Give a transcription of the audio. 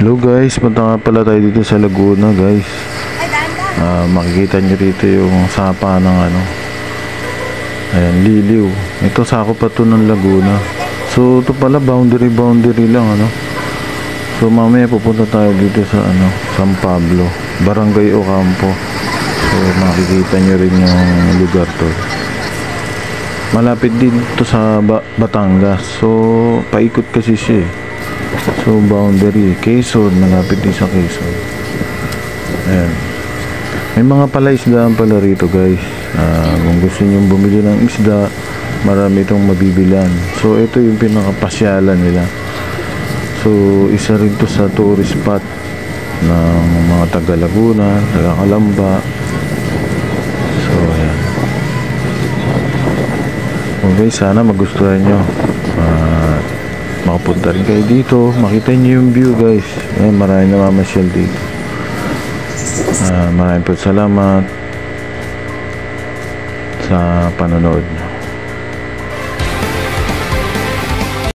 Hello guys, punta nga pala tayo dito sa Laguna guys. Makikita nyo rito yung sapa ng ano. Ayan, Liliw. Ito sakop pa to ng Laguna. So ito pala boundary lang ano. So mamaya pupunta tayo dito sa ano, San Pablo, Barangay Ocampo. So makikita nyo rin yung lugar to. Malapit din to sa Batangas. So paikot kasi siya. So boundary, Quezon, malapit din sa Quezon. Ayan. May mga palaisdaan pala rito guys. Kung gusto niyo bumili ng isda, marami itong mabibilan. So ito yung pinakapasyalan nila. So isa rin to sa tourist spot ng mga taga Laguna, taga Calamba. So ayan. Okay, sana magustuhan nyo. Makapunta rin kayo dito, makita nyo yung view guys. Ayan, maraming namamasyal dito. Maraming po salamat sa panonood nyo.